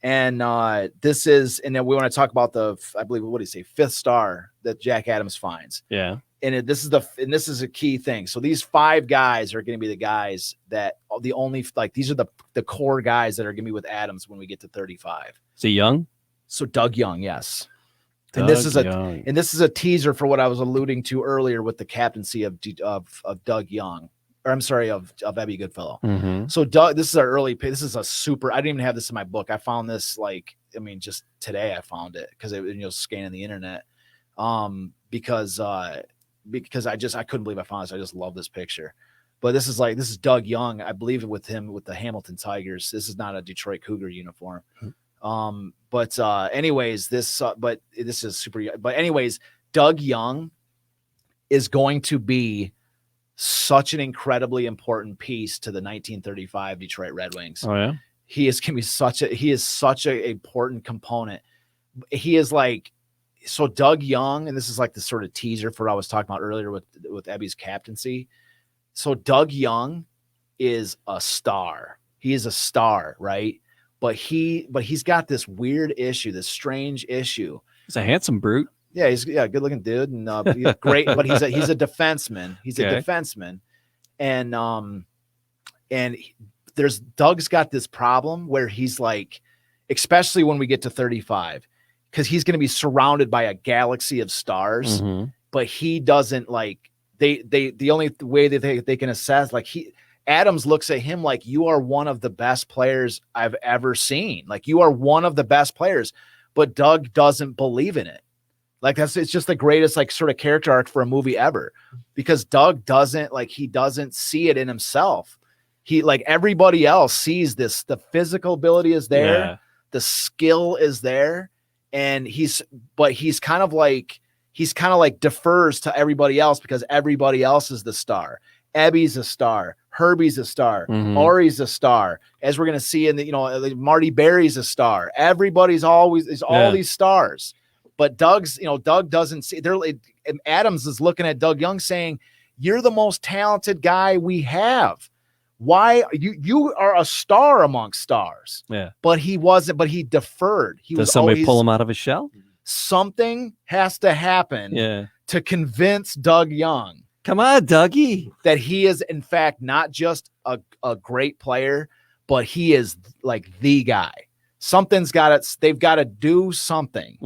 And this is, and then we want to talk about I believe, what do you say, 5th star that Jack Adams finds. Yeah. And this is a key thing. So these 5 guys are going to be the guys that these are the core guys that are going to be with Adams when we get to 35. Is he young? So Doug Young, yes. And this is a teaser for what I was alluding to earlier with the captaincy of Doug Young, or I'm sorry, of Ebby Goodfellow. Mm-hmm. So Doug, this is our early pick. This is a super. I didn't even have this in my book. I found this just today. I found it because scanning the internet. Because I couldn't believe I found this. I just love this picture. But this is Doug Young. I believe with him with the Hamilton Tigers. This is not a Detroit Cougar uniform. But anyways, this is super. But anyways, Doug Young is going to be such an incredibly important piece to the 1935 Detroit Red Wings. Oh yeah. He is such an important component. He is so Doug Young, and this is like the sort of teaser for what I was talking about earlier with Ebby's captaincy. So Doug Young is a star. He is a star, right? But he's got this weird issue, this strange issue. He's a handsome brute. Yeah, he's good looking dude, and he's great. But he's a defenseman. He's a defenseman, and Doug's got this problem where he's especially when we get to 35. Because he's going to be surrounded by a galaxy of stars, but he doesn't the only way that they can assess, Adams looks at him like, you are one of the best players I've ever seen. You are one of the best players, but Doug doesn't believe in it. It's just the greatest sort of character arc for a movie ever, because Doug doesn't he doesn't see it in himself. He everybody else sees this. The physical ability is there. The skill is there. And he's kind of defers to everybody else because everybody else is the star. Ebby's a star. Herbie's a star. Ari's a star. As we're going to see in the, Marty Berry's a star. Everybody's all these stars. But Doug doesn't see. Adams is looking at Doug Young saying, "You're the most talented guy we have. Why you are a star amongst stars." Yeah. But he wasn't, but he deferred. Does somebody pull him out of his shell? Something has to happen to convince Doug Young. Come on, Dougie. That he is in fact not just a great player, but he is the guy. They've got to do something.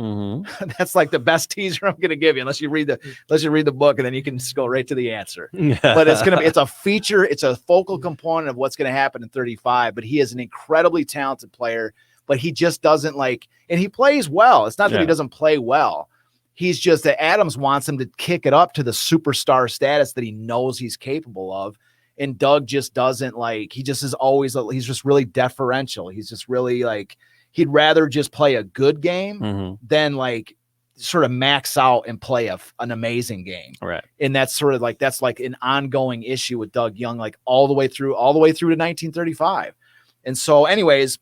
That's the best teaser I'm going to give you, unless you read the book, and then you can just go right to the answer. But it's a feature, it's a focal component of what's going to happen in 35, but he is an incredibly talented player. but he just doesn't like, and he plays well. It's not that he Yeah. doesn't play well. He's just that Adams wants him to kick it up to the superstar status that he knows he's capable of. And Doug just doesn't like, he just is always, he's just really deferential. He's just really like, he'd rather just play a good game than like sort of max out and play an amazing game. Right. And that's sort of like, that's like an ongoing issue with Doug Young, like all the way through to 1935. And so anyways,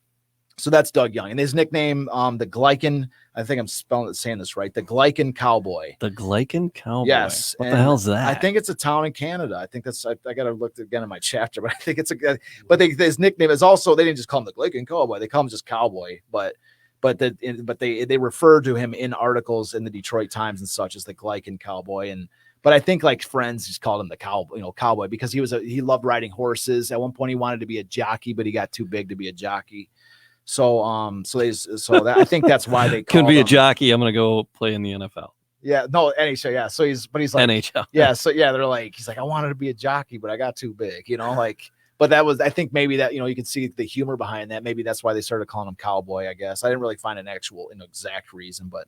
so that's Doug Young, and his nickname, the Glycan, I think I'm saying this right, the Glycan Cowboy. The Glycan Cowboy. Yes. What the hell's that? I think it's a town in Canada. I think that's, I got to look again in my chapter, but I think it's his nickname is also, they didn't just call him the Glycan Cowboy. They call him just Cowboy, but they refer to him in articles in the Detroit Times and such as the Glycan Cowboy. But I think like friends just called him the Cowboy because he loved riding horses. At one point he wanted to be a jockey, but he got too big to be a jockey. So I think that's why they could be him. a jockey. I'm gonna go play in the NFL. Yeah, no, NHL. Yeah, so he's like NHL. Yeah, so yeah, they're like, he's like, I wanted to be a jockey, but I got too big, like. But that was, I think maybe that you can see the humor behind that. Maybe that's why they started calling him Cowboy. I guess I didn't really find an exact reason, but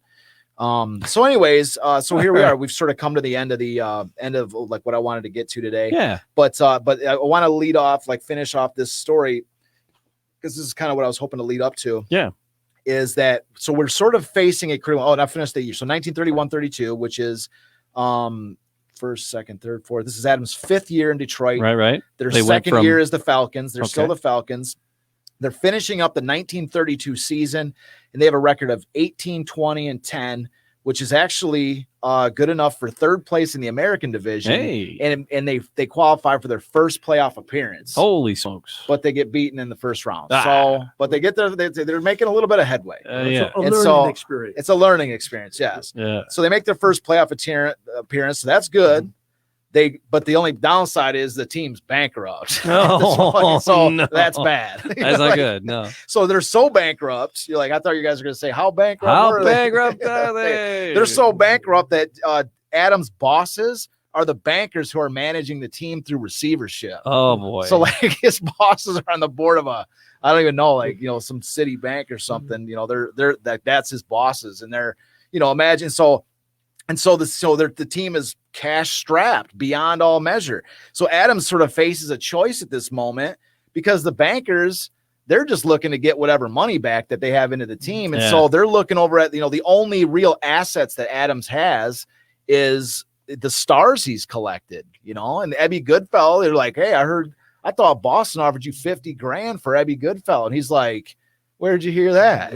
so anyways, so here we are. We've sort of come to the end of like what I wanted to get to today. Yeah, but I want to finish off this story. Because this is kind of what I was hoping to lead up to. Yeah. Is that, so we're sort of facing a critical, and I finished the year. So 1931-32, which is first, second, third, fourth. This is Adams' 5th year in Detroit. Right. Their second year is the Falcons. They're still the Falcons. They're finishing up the 1932 season, and they have a record of 18-20-10, which is actually good enough for 3rd place in the American division. Hey. And they qualify for their first playoff appearance. Holy smokes. But they get beaten in the first round. So, but they get there, they're making a little bit of headway. Yeah. A learning experience. It's a learning experience, yes. Yeah. So they make their first playoff appearance, so that's good. But the only downside is the team's bankrupt. So no. That's bad. That's not good. No. So they're so bankrupt. You're like, I thought you guys were going to say, how bankrupt are they? They're so bankrupt that Adams' bosses are the bankers who are managing the team through receivership. Oh boy. So like his bosses are on the board of I don't even know, like, some city bank or something, that's his bosses. And they're, imagine. So the team is cash strapped beyond all measure. So Adams sort of faces a choice at this moment because the bankers, they're just looking to get whatever money back that they have into the team. And so they're looking over at, the only real assets that Adams has is the stars he's collected, and Ebby Goodfellow. They're like, hey, I thought Boston offered you $50,000 for Ebby Goodfellow. And he's like, where'd you hear that?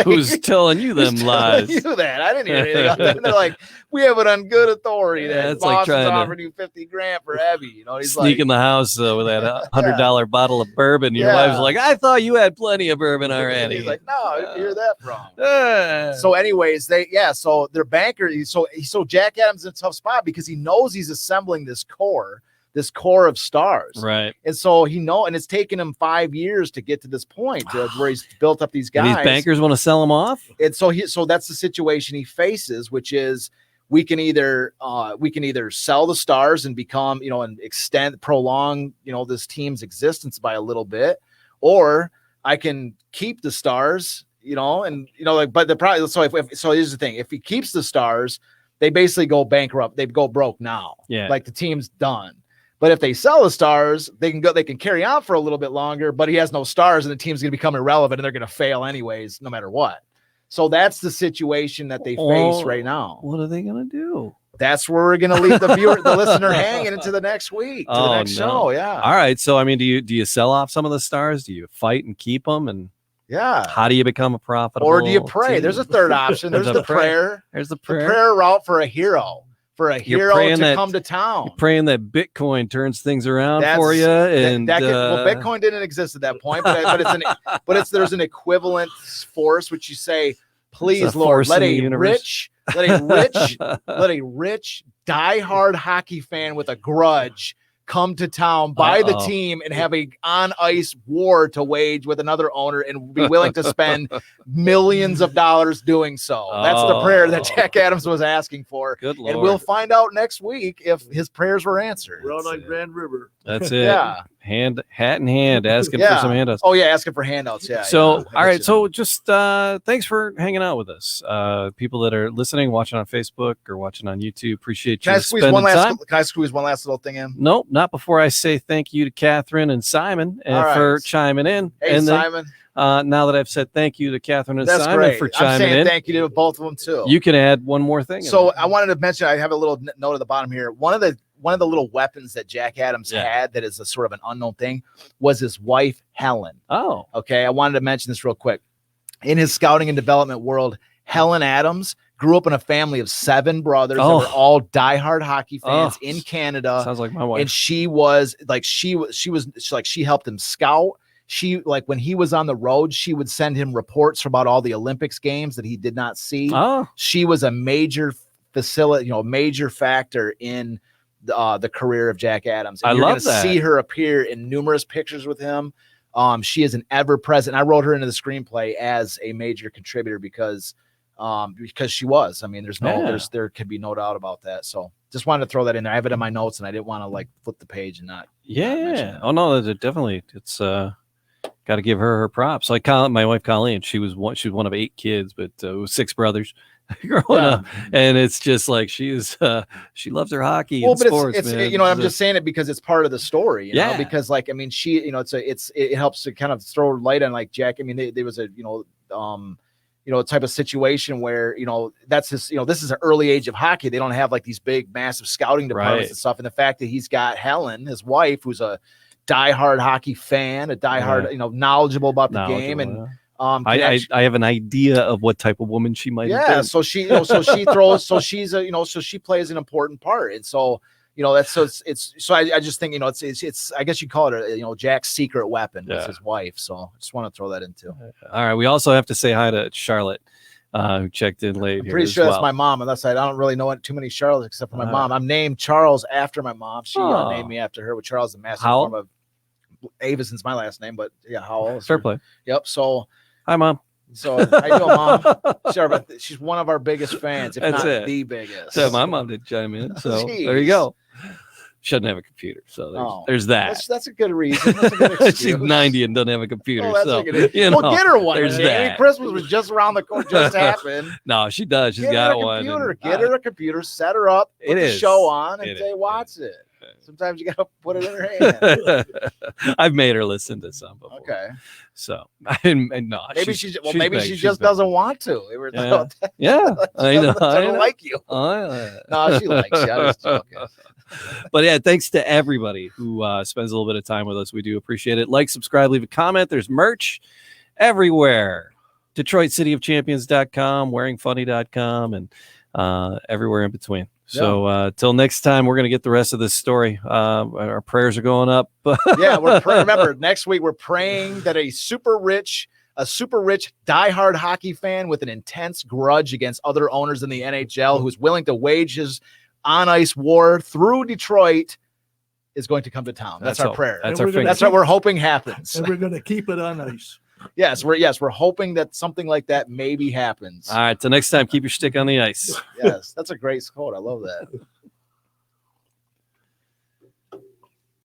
Who's telling you them lies? You that I didn't hear anything about that. And they're like, we have it on good authority that Boston's offered you $50,000 for Ebby. He's sneak in the house with that $100 bottle of bourbon. Your wife's like, I thought you had plenty of bourbon already. He's like, no, I didn't hear that from. So, anyways, so their banker. So Jack Adams is in a tough spot because he knows he's assembling this core of stars. Right. And so and it's taken him 5 years to get to this point where he's built up these guys. And these bankers want to sell him off. And so that's the situation he faces, which is we can either sell the stars and become, and prolong, this team's existence by a little bit, or I can keep the stars, but the problem, so here's the thing. If he keeps the stars, they basically go bankrupt. They go broke now. Yeah. Like the team's done. But if they sell the stars, they can carry on for a little bit longer, but he has no stars and the team's going to become irrelevant and they're going to fail anyways, no matter what. So that's the situation that they face right now. What are they going to do? That's where we're going to leave the listener hanging into the next week, to the next show. Yeah. All right. So, I mean, do you sell off some of the stars? Do you fight and keep them? And how do you become a profitable? Or do you pray? There's a third option. There's the prayer. There's the prayer route for a hero. For a hero to come to town. You're praying that Bitcoin turns things around for you. And Bitcoin didn't exist at that point, but there's an equivalent force which you say, please, Lord, let a rich, diehard hockey fan with a grudge come to town, buy the team, and have a on-ice war to wage with another owner and be willing to spend millions of dollars doing so. That's the prayer that Jack Adams was asking for. Good Lord. And we'll find out next week if his prayers were answered. We're out on Grand River. That's it. Yeah. Hat in hand, asking for some handouts. Oh yeah, asking for handouts. Yeah. So, all right. So just thanks for hanging out with us. People that are listening, watching on Facebook or watching on YouTube, appreciate you spending time. Can I squeeze one last little thing in? Nope, not before I say thank you to Catherine and Simon for chiming in. Hey, and Simon. Now that I've said thank you to Catherine and Simon for chiming in, thank you to both of them too. You can add one more thing. So I wanted to mention, I have a little note at the bottom here. One of the little weapons that Jack Adams had that is a sort of an unknown thing was his wife, Helen. Oh, okay. I wanted to mention this real quick. In his scouting and development world, Helen Adams grew up in a family of 7 brothers that were all diehard hockey fans in Canada. Sounds like my wife. And she helped him scout. She, like, when he was on the road, she would send him reports about all the Olympics games that he did not see. Oh, she was a major major factor in the career of Jack Adams. And I love that. See her appear in numerous pictures with him. She is an ever present. I wrote her into the screenplay as a major contributor because she was. I mean, there could be no doubt about that. So just wanted to throw that in there. I have it in my notes, and I didn't want to like flip the page and not. Yeah. Oh no, definitely. It's got to give her props. Like my wife Colleen, she was one of 8 kids, but it was 6 brothers growing up, and it's just like she loves her hockey and sports. It's man. I'm just saying it because it's part of the story, you know, because like, I mean, she, it helps to kind of throw light on like Jack. I mean, there was a, type of situation where, that's this, this is an early age of hockey. They don't have like these big, massive scouting departments and stuff. And the fact that he's got Helen, his wife, who's a diehard hocky fan, a diehard, knowledgeable about the game. And, I have an idea of what type of woman she might have been. So she, so she plays an important part. And so, I just think, it's I guess you call it Jack's secret weapon was his wife. So I just want to throw that in too. All right. We also have to say hi to Charlotte, who checked in late. I'm pretty sure that's my mom, unless I don't really know too many Charlottes except for my mom. I'm named Charles after my mom. She named me after her, with Charles the master form of Ava since my last name, but how old? Fair play. Yep. So hi, Mom. So how you doing, Mom? She's one of our biggest fans, if not the biggest. So my mom did chime in. So there you go. She doesn't have a computer, so there's that. That's a good reason. That's a good excuse. She's 90 and doesn't have a computer. We'll get her one. There's that. I mean, Christmas was just around the corner. Just happened. No, she does. She's got one. Get her a computer. Set her up. Put the show on and say, "Watch it." Sometimes you gotta put it in her hand. I've made her listen to some before. Okay. So no, maybe she just doesn't want to. Yeah. I know. I don't like you. No, she likes you. I was joking. But yeah, thanks to everybody who spends a little bit of time with us. We do appreciate it. Like, subscribe, leave a comment. There's merch everywhere. DetroitCityOfChampions.com, wearingfunny.com, and everywhere in between. So till next time, we're going to get the rest of this story. Our prayers are going up. Remember, next week we're praying that a super rich diehard hockey fan with an intense grudge against other owners in the NHL who's willing to wage his on-ice war through Detroit is going to come to town. That's our prayer. That's what we're hoping happens. And we're going to keep it on ice. Yes, we're hoping that something like that maybe happens. All right, till next time, keep your stick on the ice. Yes, that's a great quote. I love that.